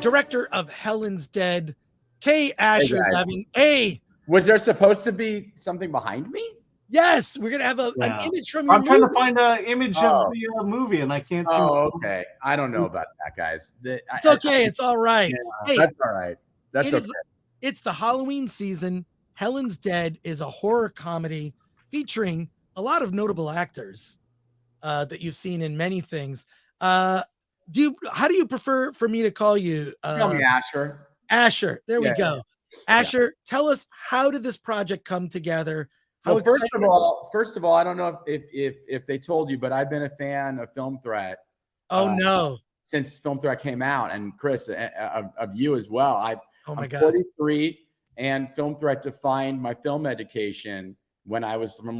director of Helen's Dead, ASHER guys. Levin. Hey, was there supposed to be something behind me? Yes, we're gonna have an image from your I'm trying movie. to find an image of the movie, and I can't see. Oh, okay. I don't know about that, guys. It's okay. It's all right. Yeah, hey, that's all right. That's okay. It's the Halloween season. Helen's Dead is a horror comedy featuring a lot of notable actors that you've seen in many things. How do you prefer for me to call you? Call me Asher. Asher. There we go. Asher, tell us, how did this project come together? Well, first of all, I don't know if they told you, but I've been a fan of Film Threat. Oh no! Since Film Threat came out, and Chris, of you as well. I'm 43, and Film Threat defined my film education when I was from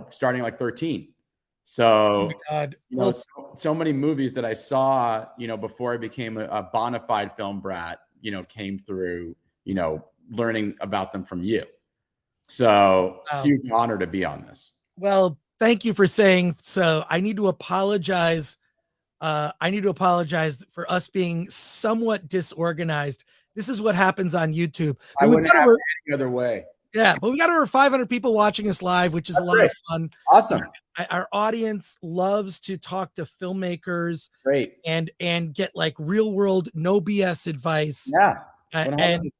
starting like 13. So, oh my God. So many movies that I saw, before I became a bona fide film brat, came through, learning about them from you. So huge honor to be on this. Well, thank you for saying so. I need to apologize. For us being somewhat disorganized. This is what happens on YouTube. I wouldn't have it any other way. Yeah, but we got over 500 people watching us live, which is a lot of fun. Awesome. Our audience loves to talk to filmmakers. Great. And get like real world, no BS advice. Yeah. And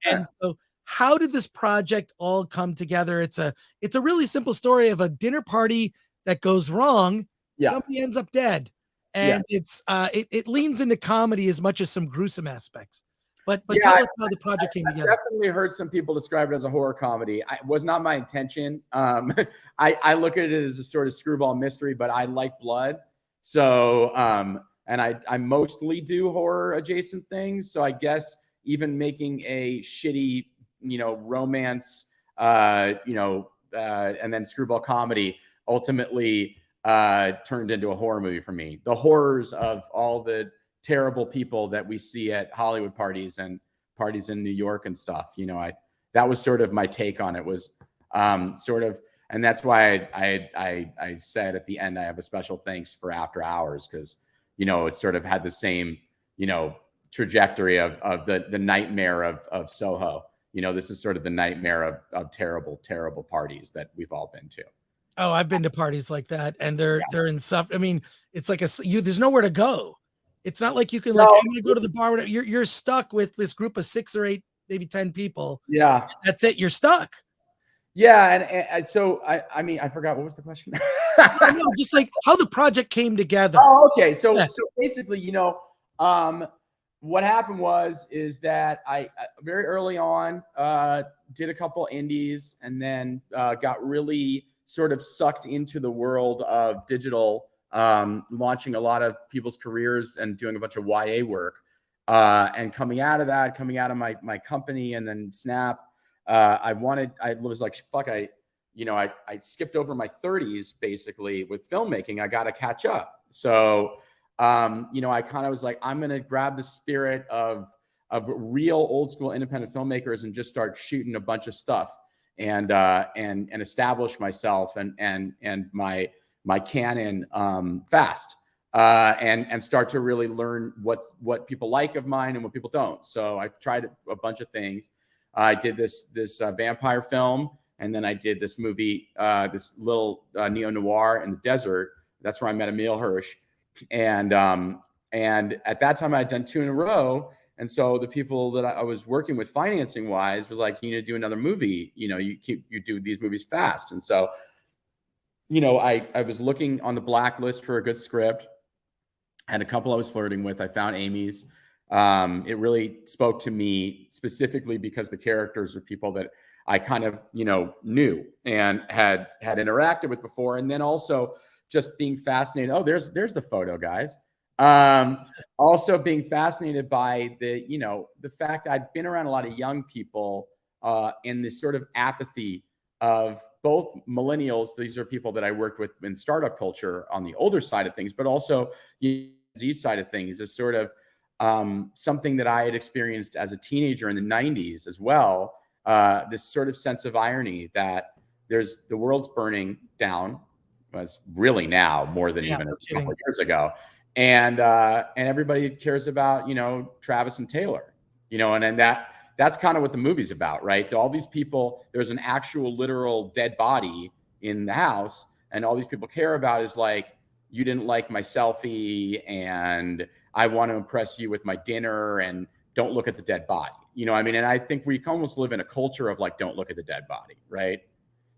so how did this project all come together? It's a really simple story of a dinner party that goes wrong. Yeah. Somebody ends up dead. And it leans into comedy as much as some gruesome aspects. But tell us how the project came together. I definitely heard some people describe it as a horror comedy. It was not my intention. I look at it as a sort of screwball mystery, but I like blood. So, and I mostly do horror adjacent things. So I guess even making a shitty, romance, and then screwball comedy ultimately turned into a horror movie for me. The horrors of all the terrible people that we see at Hollywood parties and parties in New York and stuff. That was sort of my take on it, was and that's why I said at the end, I have a special thanks for After Hours, because, it sort of had the same, trajectory of the nightmare of Soho. This is sort of the nightmare of terrible, terrible parties that we've all been to. Oh, I've been to parties like that, and they're in stuff. I mean, it's like there's nowhere to go. It's not like you can I'm going to go to the bar. Whatever. You're stuck with this group of 6 or 8, maybe 10 people. Yeah, that's it. You're stuck. Yeah, and so I mean, I forgot, what was the question? No, just like how the project came together. Oh, okay. So basically, what happened is that I very early on did a couple indies, and then got really sort of sucked into the world of digital, launching a lot of people's careers and doing a bunch of YA work. And coming out of my company and then Snap, I was like, fuck, I skipped over my 30s basically with filmmaking. I got to catch up. So, I kind of was like, I'm going to grab the spirit of real old school independent filmmakers and just start shooting a bunch of stuff and establish myself and my canon fast, and start to really learn what people like of mine and what people don't. So I've tried a bunch of things. I did this vampire film, and then I did this movie, this little neo-noir in the desert. That's where I met Emile Hirsch. And at that time I had done 2 in a row. And so the people that I was working with financing wise was like, you need to do another movie. You do these movies fast. And so, I was looking on the blacklist for a good script. Had a couple I was flirting with. I found Amy's. It really spoke to me specifically because the characters are people that I kind of, knew and had interacted with before. And then also just being fascinated. Oh, there's the photo, guys. Also being fascinated by the fact I'd been around a lot of young people in this sort of apathy of both millennials. These are people that I worked with in startup culture on the older side of things, but also Z side of things is sort of something that I had experienced as a teenager in the 90s as well. This sort of sense of irony that the world's burning down, was really now more than even a couple of years ago. and everybody cares about, you know, Travis and Taylor, you know, and then that's kind of what the movie's about, right? All these people, there's an actual literal dead body in the house, and all these people care about is like, you didn't like my selfie, and I want to impress you with my dinner, and don't look at the dead body. You know what I mean? And I think we almost live in a culture of like, don't look at the dead body, right?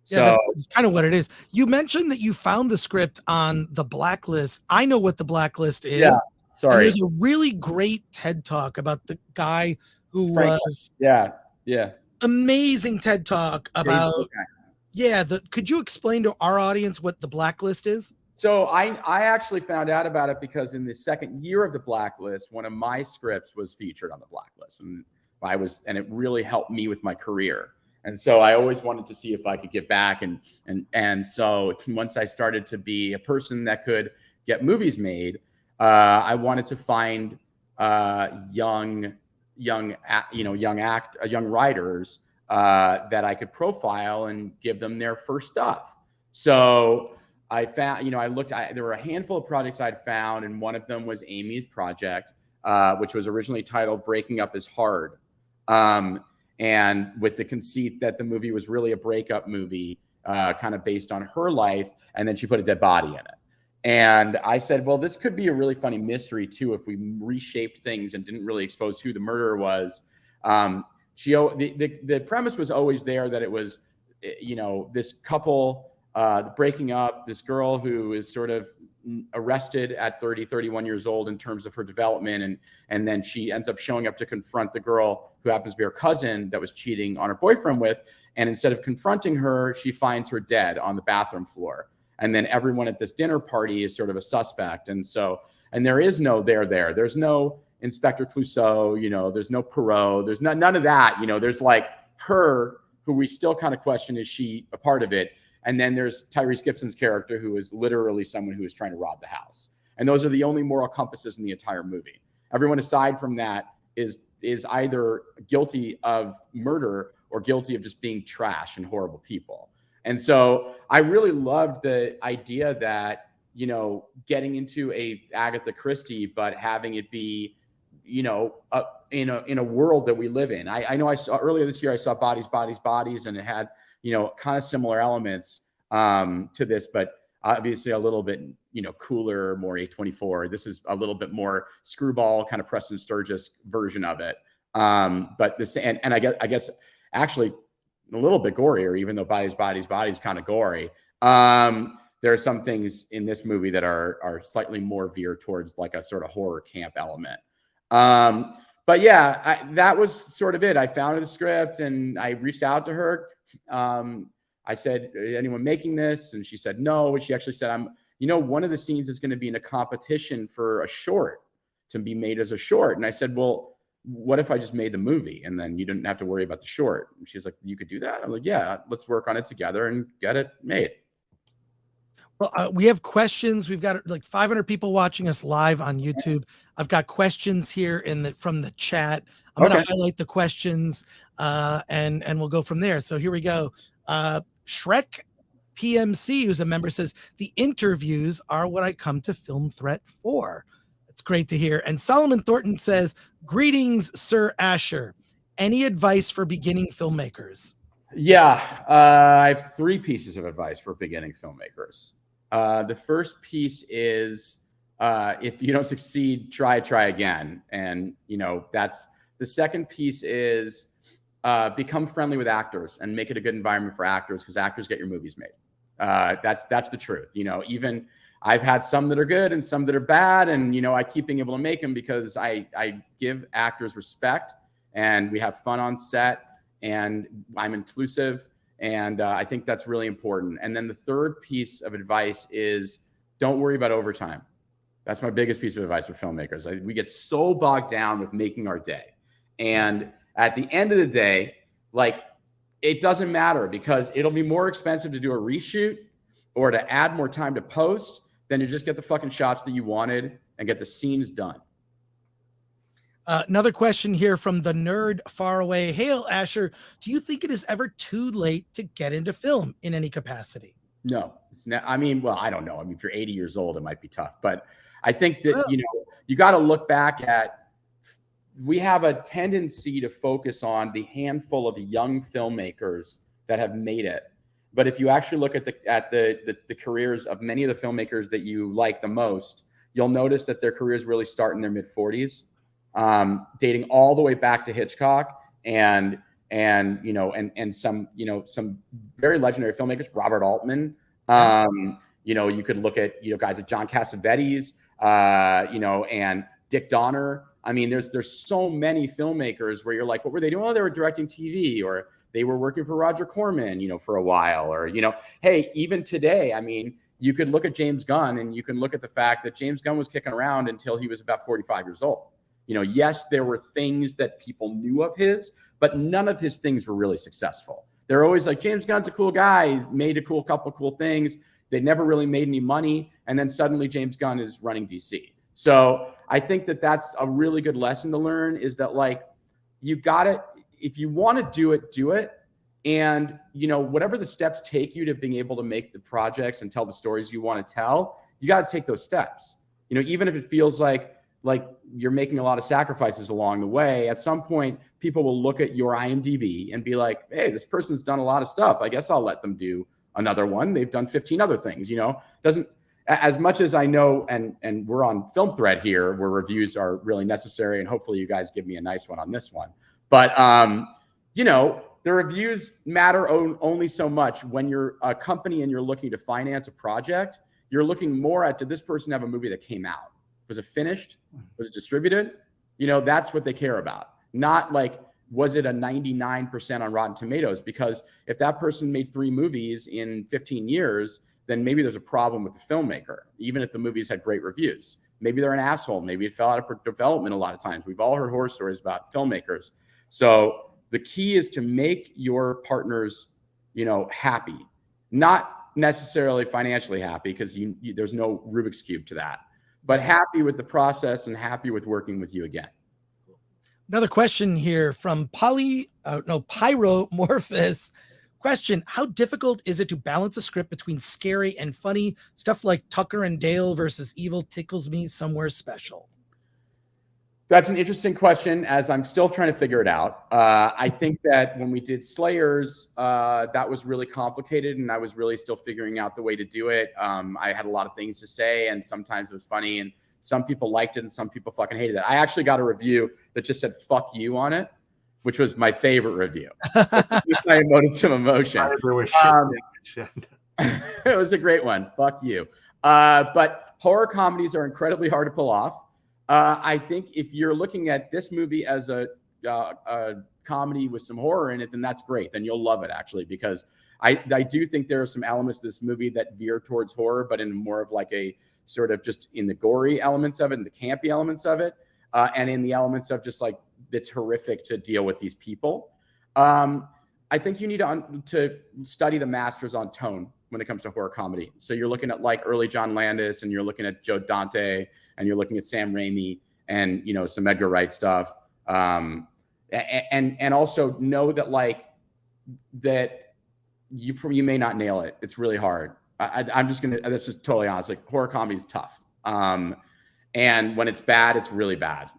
Yeah, that's kind of what it is. You mentioned that you found the script on the Blacklist. I know what the Blacklist is. Yeah, sorry. And there's a really great TED Talk about the guy who was amazing TED Talk about could you explain to our audience what the Blacklist is? So I actually found out about it because in the second year of the Blacklist, one of my scripts was featured on the Blacklist, and it really helped me with my career. And so I always wanted to see if I could get back. And so once I started to be a person that could get movies made, I wanted to find young writers that I could profile and give them their first stuff. So I found, you know, there were a handful of projects I'd found, and one of them was Amy's project, which was originally titled Breaking Up is Hard. And with the conceit that the movie was really a breakup movie, kind of based on her life, and then she put a dead body in it. And I said, well, this could be a really funny mystery too if we reshaped things and didn't really expose who the murderer was. The premise was always there that it was, you know, this couple breaking up, this girl who is sort of arrested at 31 years old in terms of her development, and then she ends up showing up to confront the girl who happens to be her cousin that was cheating on her boyfriend with, and instead of confronting her, she finds her dead on the bathroom floor, and then everyone at this dinner party is sort of a suspect. And there is no there's no Inspector Clouseau, you know, there's no Poirot, there's none of that, you know, there's like her, who we still kind of question, is she a part of it? And then there's Tyrese Gibson's character, who is literally someone who is trying to rob the house. And those are the only moral compasses in the entire movie. Everyone aside from that is either guilty of murder or guilty of just being trash and horrible people. And so I really loved the idea that, you know, getting into a Agatha Christie, but having it be, you know, in a world that we live in. I know I saw earlier this year, I saw Bodies, Bodies, Bodies, and it had, you know, kind of similar elements to this, but obviously a little bit, you know, cooler, more A24. This is a little bit more screwball, kind of Preston Sturges version of it. But this, and I guess actually a little bit gorier, even though Bodies, Bodies, Bodies kind of gory. There are some things in this movie that are slightly more veered towards like a sort of horror camp element. But yeah, that was sort of it. I found the script and I reached out to her. I said, anyone making this? And she said, no. And she actually said, one of the scenes is going to be in a competition for a short to be made as a short. And I said, well, what if I just made the movie and then you didn't have to worry about the short? And she's like, you could do that? I'm like, yeah, let's work on it together and get it made. Well, we have questions. We've got like 500 people watching us live on YouTube. I've got questions here from the chat. I'm going to highlight the questions and we'll go from there. So here we go. Shrek PMC, who's a member, says, the interviews are what I come to Film Threat for. It's great to hear. And Solomon Thornton says, greetings, Sir Asher. Any advice for beginning filmmakers? Yeah, I have 3 pieces of advice for beginning filmmakers. The first piece is, if you don't succeed, try again. And, that's the second piece is, become friendly with actors and make it a good environment for actors, because actors get your movies made. That's the truth. Even I've had some that are good and some that are bad. And, I keep being able to make them because I give actors respect and we have fun on set and I'm inclusive. And I think that's really important. And then the third piece of advice is don't worry about overtime. That's my biggest piece of advice for filmmakers. We get so bogged down with making our day. And at the end of the day, it doesn't matter, because it'll be more expensive to do a reshoot or to add more time to post than to just get the fucking shots that you wanted and get the scenes done. Another question here from the nerd far away. Hail, Asher. Do you think it is ever too late to get into film in any capacity? No, it's not. I mean, well, I don't know. I mean, if you're 80 years old, it might be tough, but I think that, you got to look back at, we have a tendency to focus on the handful of young filmmakers that have made it. But if you actually look at the careers of many of the filmmakers that you like the most, you'll notice that their careers really start in their mid 40s, dating all the way back to Hitchcock and some very legendary filmmakers, Robert Altman. You could look at guys like John Cassavetes, and Dick Donner. I mean, there's so many filmmakers where you're like, what were they doing? Oh, they were directing TV, or they were working for Roger Corman, for a while, or hey, even today, I mean, you could look at James Gunn and you can look at the fact that James Gunn was kicking around until he was about 45 years old. Yes, there were things that people knew of his, but none of his things were really successful. They're always like, James Gunn's a cool guy, made a couple cool things. They never really made any money. And then suddenly James Gunn is running DC. So I think that that's a really good lesson to learn, is that like, you got to, if you want to do it. And, whatever the steps take you to being able to make the projects and tell the stories you want to tell, you got to take those steps. Even if it feels like you're making a lot of sacrifices along the way, at some point, people will look at your IMDb and be like, hey, this person's done a lot of stuff. I guess I'll let them do another one. They've done 15 other things, doesn't, as much as I know, and we're on Film Thread here where reviews are really necessary. And hopefully you guys give me a nice one on this one. But, the reviews matter only so much. When you're a company and you're looking to finance a project, you're looking more at, did this person have a movie that came out? Was it finished? Was it distributed? That's what they care about. Not like, was it a 99% on Rotten Tomatoes? Because if that person made 3 movies in 15 years, then maybe there's a problem with the filmmaker, even if the movies had great reviews. Maybe they're an asshole. Maybe it fell out of development a lot of times. We've all heard horror stories about filmmakers. So the key is to make your partners, happy, not necessarily financially happy, because there's no Rubik's Cube to that, but happy with the process and happy with working with you again. Another question here from Pyromorphous. Question: how difficult is it to balance a script between scary and funny stuff like Tucker and Dale versus Evil Tickles Me Somewhere Special? That's an interesting question, as I'm still trying to figure it out. I think that when we did Slayers, that was really complicated, and I was really still figuring out the way to do it. I had a lot of things to say, and sometimes it was funny, and some people liked it, and some people fucking hated it. I actually got a review that just said "fuck you" on it, which was my favorite review. I emoted some emotion. It was a great one. Fuck you. But horror comedies are incredibly hard to pull off. I think if you're looking at this movie as a comedy with some horror in it, then that's great. Then you'll love it, actually, because I do think there are some elements of this movie that veer towards horror, but in more of like a sort of just in the gory elements of it and the campy elements of it, and in the elements of just like, it's horrific to deal with these people. I think you need to study the masters on tone when it comes to horror comedy. So you're looking at like early John Landis, and you're looking at Joe Dante, and you're looking at Sam Raimi, and some Edgar Wright stuff. And also know that like that you may not nail it. It's really hard. I'm just gonna. This is totally honest. Like, horror comedy is tough. And when it's bad, it's really bad.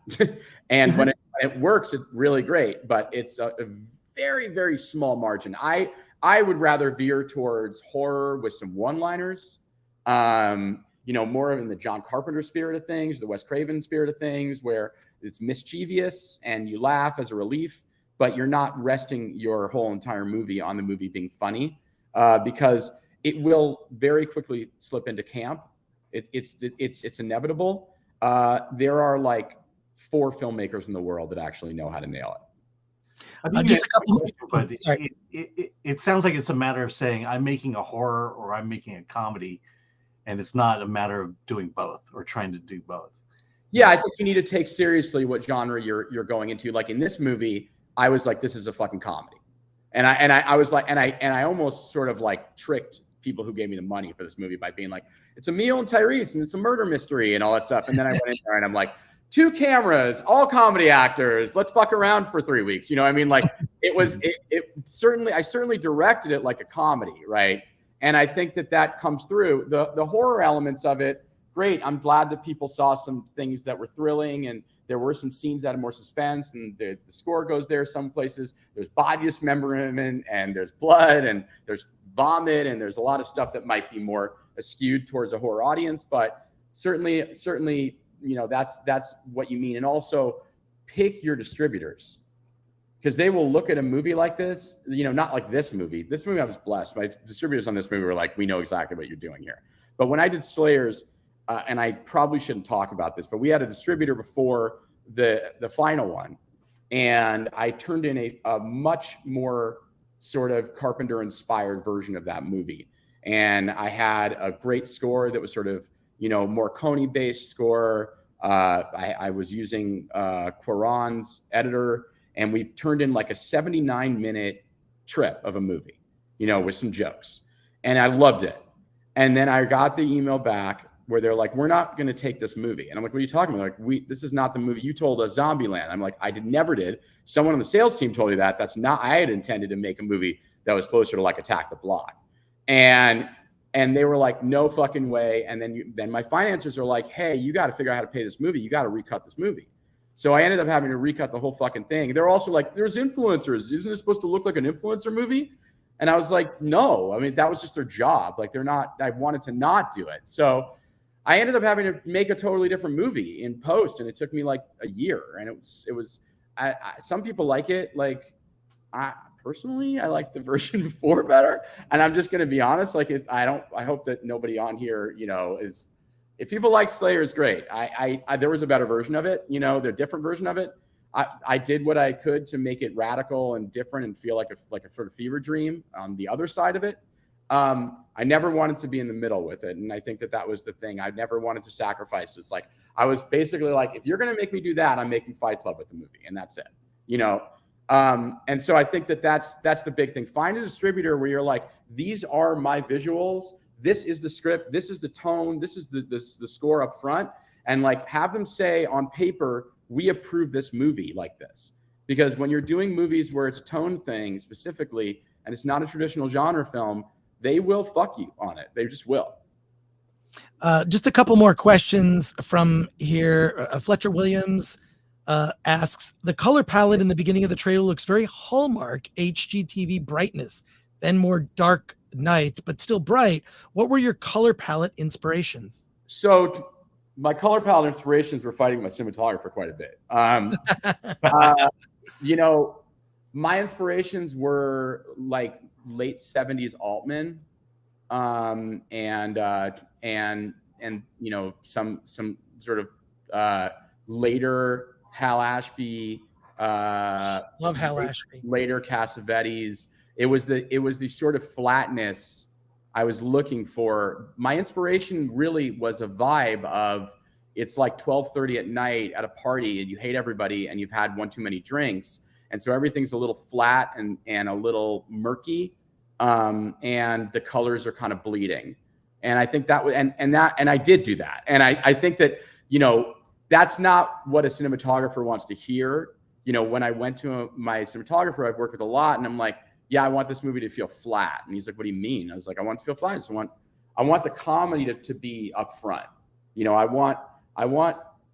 And when it works, it's really great. But it's a very, very small margin. I would rather veer towards horror with some one-liners. More in the John Carpenter spirit of things, the Wes Craven spirit of things, where it's mischievous and you laugh as a relief, but you're not resting your whole entire movie on the movie being funny, because it will very quickly slip into camp. It's inevitable. There are like 4 filmmakers in the world that actually know how to nail it. I think Just a couple. but it sounds like it's a matter of saying, I'm making a horror or I'm making a comedy, and it's not a matter of doing both or trying to do both. Yeah, I think you need to take seriously what genre you're going into. Like in this movie, I was like, this is a fucking comedy, and I was like, and I almost sort of like tricked people who gave me the money for this movie by being like, it's Emil and Tyrese and it's a murder mystery and all that stuff. And then I went in there and I'm like, 2 cameras, all comedy actors. Let's fuck around for 3 weeks. I mean, like it certainly, I certainly directed it like a comedy, right? And I think that comes through. The horror elements of it, great. I'm glad that people saw some things that were thrilling, and there were some scenes that had more suspense, and the score goes there. Some places there's body dismemberment, and there's blood, and there's vomit, and there's a lot of stuff that might be more skewed towards a horror audience. But certainly, that's what you mean. And also pick your distributors, because they will look at a movie like this, not like this movie. This movie, I was blessed. My distributors on this movie were like, we know exactly what you're doing here. But when I did Slayers, and I probably shouldn't talk about this, but we had a distributor before the final one. And I turned in a much more sort of Carpenter-inspired version of that movie. And I had a great score that was sort of, more Coney-based score. I was using Quaron's editor, and we turned in like a 79-minute trip of a movie, with some jokes. And I loved it. And then I got the email back where they're like, we're not going to take this movie. And I'm like, what are you talking about? Like, this is not the movie. You told us Zombieland. I'm like, I never did. Someone on the sales team told you that. That's not, I had intended to make a movie that was closer to like Attack the Block. And they were like, no fucking way. And then my financiers are like, hey, you got to figure out how to pay this movie. You got to recut this movie. So I ended up having to recut the whole fucking thing. They're also like, there's influencers. Isn't it supposed to look like an influencer movie? And I was like, no, I mean, that was just their job. Like, I wanted to not do it. So I ended up having to make a totally different movie in post, and it took me like a year. And it was some people like it. Like, personally, I like the version before better. And I'm just going to be honest. Like, I hope that nobody on here, is, if people like Slayers, great. There was a better version of it, the different version of it. I did what I could to make it radical and different and feel like a sort of fever dream on the other side of it. I never wanted to be in the middle with it. And I think that was the thing. I never wanted to sacrifice. It's like, I was basically like, if you're going to make me do that, I'm making Fight Club with the movie. And that's it, and so I think that's the big thing. Find a distributor where you're like, these are my visuals. This is the script. This is the tone. This is the score up front. And like, have them say on paper, we approve this movie like this. Because when you're doing movies where it's a tone thing specifically, and it's not a traditional genre film, they will fuck you on it. They just will. Just a couple more questions from here. Fletcher Williams asks, the color palette in the beginning of the trailer looks very Hallmark HGTV brightness, then more dark night, but still bright. What were your color palette inspirations? So my color palette inspirations were fighting my cinematographer quite a bit. My inspirations were like late 70s Altman, and some sort of later Hal Ashby, love Hal Ashby, later Cassavetes. It was the sort of flatness I was looking for. My inspiration really was a vibe of, it's like 12:30 at night at a party and you hate everybody and you've had one too many drinks. And so everything's a little flat and a little murky. And the colors are kind of bleeding. And I think that was, and I did do that. And I think that, that's not what a cinematographer wants to hear. When I went to my cinematographer I've worked with a lot, and I'm like, yeah, I want this movie to feel flat. And he's like, what do you mean? I was like, I want it to feel flat. I want the comedy to be up front. I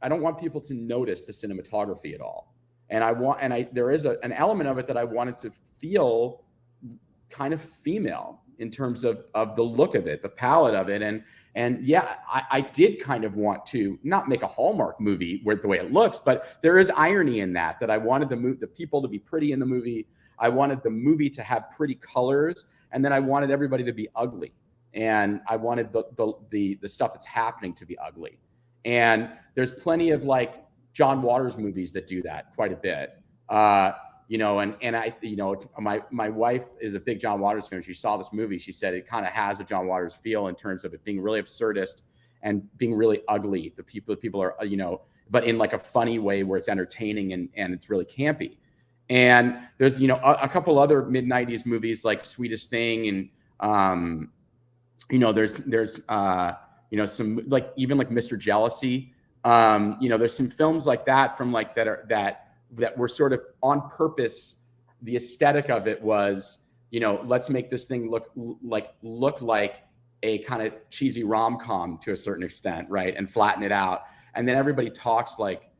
don't want people to notice the cinematography at all. And there is an element of it that I wanted to feel kind of female in terms of the look of it, the palette of it. And yeah, I did kind of want to not make a Hallmark movie where the way it looks, but there is irony in that I wanted the people to be pretty in the movie. I wanted the movie to have pretty colors, and then I wanted everybody to be ugly. And I wanted the stuff that's happening to be ugly. And there's plenty of like John Waters movies that do that quite a bit. My wife is a big John Waters fan. She saw this movie. She said it kind of has a John Waters feel in terms of it being really absurdist and being really ugly. The people are, but in like a funny way where it's entertaining and it's really campy. And there's, a couple other mid-90s movies like Sweetest Thing. And, there's some like, even like Mr. Jealousy. There's some films like that from like that were sort of on purpose. The aesthetic of it was, let's make this thing look like a kind of cheesy rom-com to a certain extent, right? And flatten it out. And then everybody talks like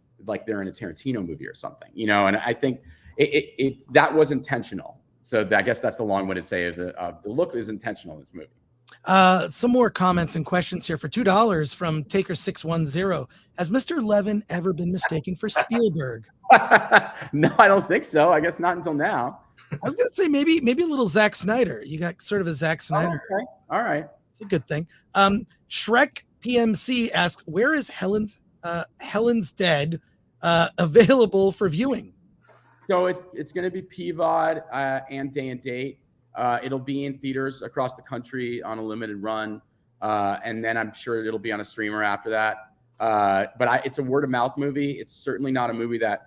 they're in a Tarantino movie or something, you know? And I think that was intentional. So I guess that's the long-winded say of the look is intentional in this movie. Some more comments and questions here for $2 from Taker610. Has Mr. Levin ever been mistaken for Spielberg? No, I don't think so. I guess not until now. I was going to say maybe a little Zack Snyder. You got sort of a Zack Snyder. Oh, okay. All right. It's a good thing. Shrek PMC asks, where is Helen's Dead available for viewing? So it's going to be PVOD and day and date. It'll be in theaters across the country on a limited run, and then I'm sure it'll be on a streamer after that. But it's a word of mouth movie. It's certainly not a movie that,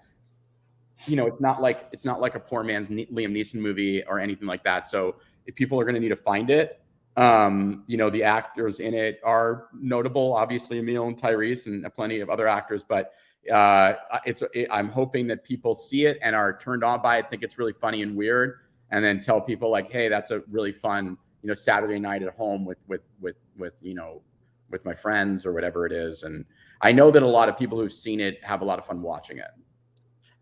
you know, it's not like a poor man's Liam Neeson movie or anything like that. So if people are going to need to find it, you know, the actors in it are notable, obviously Emil and Tyrese and plenty of other actors, but I'm hoping that people see it and are turned on by it, think it's really funny and weird, and then tell people like, hey, that's a really fun, you know, Saturday night at home with you know, with my friends or whatever it is. And I know that a lot of people who've seen it have a lot of fun watching it.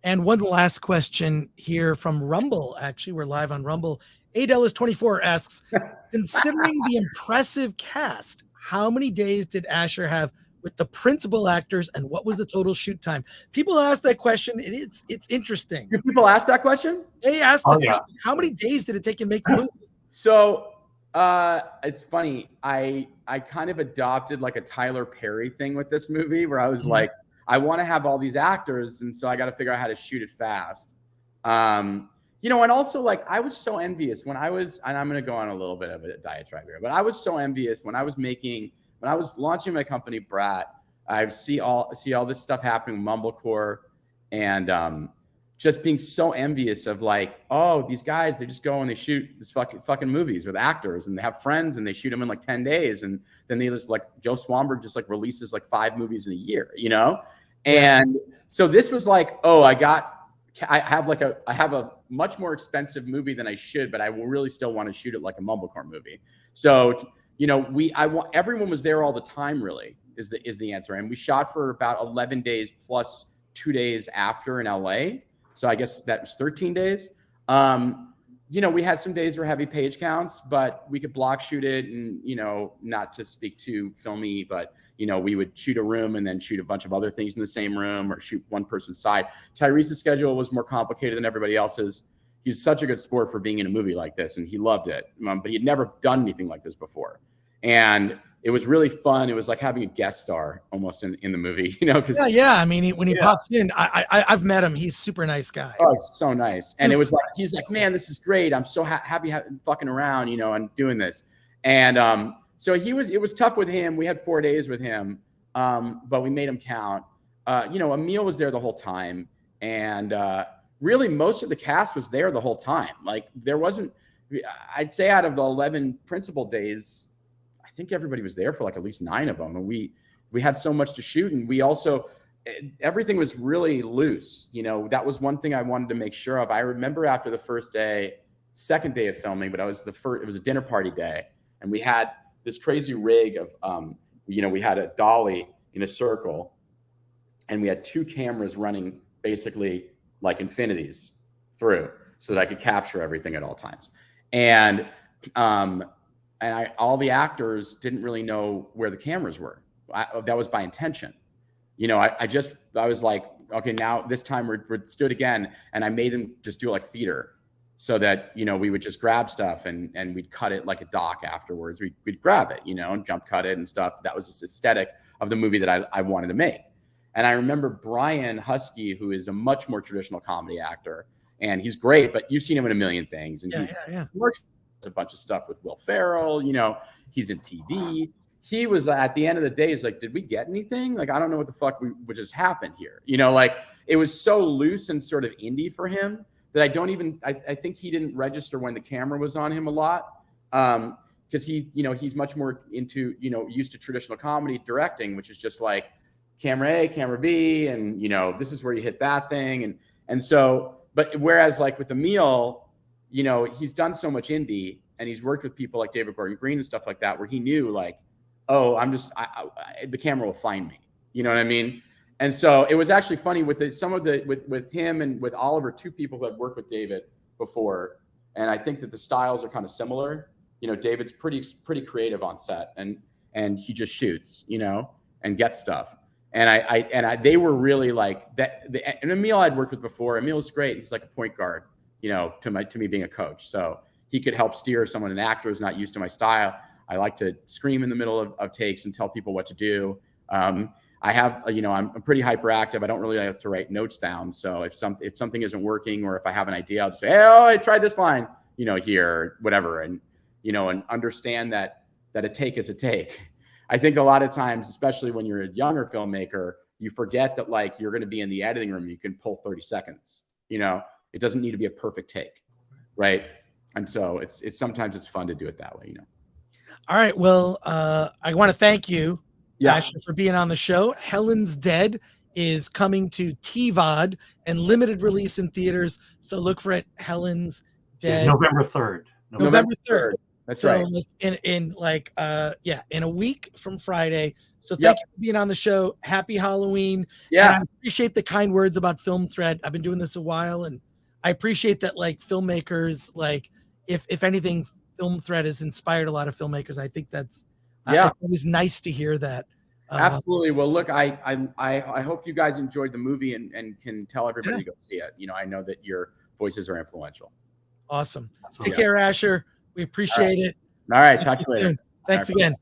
And one last question here from Rumble. Actually, we're live on Rumble. Adelis24 asks, considering the impressive cast, how many days did ASHER have with the principal actors, and what was the total shoot time? People ask that question. It's interesting. Do people ask that question? They asked the question, how many days did it take to make the movie? So it's funny. I kind of adopted like a Tyler Perry thing with this movie, where I was like, I want to have all these actors, and so I got to figure out how to shoot it fast. You know, and also like I was so envious when I was, and I'm going to go on a little bit of a diatribe here, but I was so envious when I was launching my company Brat. I see all this stuff happening with Mumblecore, and just being so envious of like, oh, these guys, they just go and they shoot this fucking movies with actors, and they have friends and they shoot them in like 10 days. And then they just like Joe Swanberg just like releases like 5 movies in a year, you know? And so this was like, oh, I have a much more expensive movie than I should, but I will really still want to shoot it like a Mumblecore movie. So, you know, everyone was there all the time, really is the answer. And we shot for about 11 days plus 2 days after in LA. So I guess that was 13 days. You know, we had some days where heavy page counts, but we could block shoot it, and, you know, not to speak too filmy, but, you know, we would shoot a room and then shoot a bunch of other things in the same room, or shoot one person's side. Tyrese's schedule was more complicated than everybody else's. He's such a good sport for being in a movie like this, and he loved it, but he had never done anything like this before. And it was really fun. It was like having a guest star almost in the movie, you know? Yeah. I mean, when he pops in, I've met him. He's a super nice guy. Oh, he's so nice. And it was like, he's like, man, this is great. I'm so happy fucking around, you know, and doing this. And so it was tough with him. We had 4 days with him, but we made him count. You know, Emil was there the whole time. And really most of the cast was there the whole time. Like there wasn't, I'd say out of the 11 principal days, I think everybody was there for like at least 9 of them. And we had so much to shoot, and we also, everything was really loose. You know, that was one thing I wanted to make sure of. I remember after the second day of filming, but it was a dinner party day, and we had this crazy rig of, you know, we had a dolly in a circle, and we had 2 cameras running basically like infinities through, so that I could capture everything at all times. And all the actors didn't really know where the cameras were. That was by intention. You know, I was like, okay, now this time we're stood again, and I made them just do like theater, so that, you know, we would just grab stuff and we'd cut it like a doc afterwards. We'd grab it, you know, and jump cut it and stuff. That was the aesthetic of the movie that I wanted to make. And I remember Brian Husky, who is a much more traditional comedy actor, and he's great, but you've seen him in a million things, and he's a bunch of stuff with Will Ferrell, you know, he's in TV. He was at the end of the day, he's like, did we get anything? Like, I don't know what the fuck would just happen here. You know, like it was so loose and sort of indie for him that I think he didn't register when the camera was on him a lot. Cause he's much more into, you know, used to traditional comedy directing, which is just like camera A, camera B, and, you know, this is where you hit that thing. And so, but whereas like with Emil, you know, he's done so much indie, and he's worked with people like David Gordon Green and stuff like that, where he knew like, oh, the camera will find me. You know what I mean? And so it was actually funny with with him and with Oliver, two people who had worked with David before. And I think that the styles are kind of similar. You know, David's pretty creative on set, and he just shoots, you know, and gets stuff. And they were really like that. And Emil I'd worked with before. Emil was great. He's like a point guard, you know, to me being a coach. So he could help steer someone. An actor who's not used to my style. I like to scream in the middle of takes and tell people what to do. I have, you know, I'm pretty hyperactive. I don't really have to write notes down. So if something isn't working, or if I have an idea, I'll just say, hey, oh, I tried this line, you know, here, or whatever. And, you know, and understand that a take is a take. I think a lot of times, especially when you're a younger filmmaker, you forget that like you're going to be in the editing room. You can pull 30 seconds, you know, it doesn't need to be a perfect take. Right. And so it's sometimes it's fun to do it that way, you know? All right. Well, I want to thank you, Yeah. Asher, for being on the show. Helen's Dead is coming to TVOD and limited release in theaters. So look for it. Helen's Dead. November 3rd. November 3rd. That's so right. In a week from Friday. So thank you for being on the show. Happy Halloween. Yeah. And I appreciate the kind words about Film Thread. I've been doing this a while, and I appreciate that like filmmakers, like if anything, Film Thread has inspired a lot of filmmakers. I think that's it's always nice to hear that. Absolutely. Well, look, I hope you guys enjoyed the movie and can tell everybody to go see it. You know, I know that your voices are influential. Awesome. Take care, Asher. We appreciate it. All right. Talk to you later. Thanks again.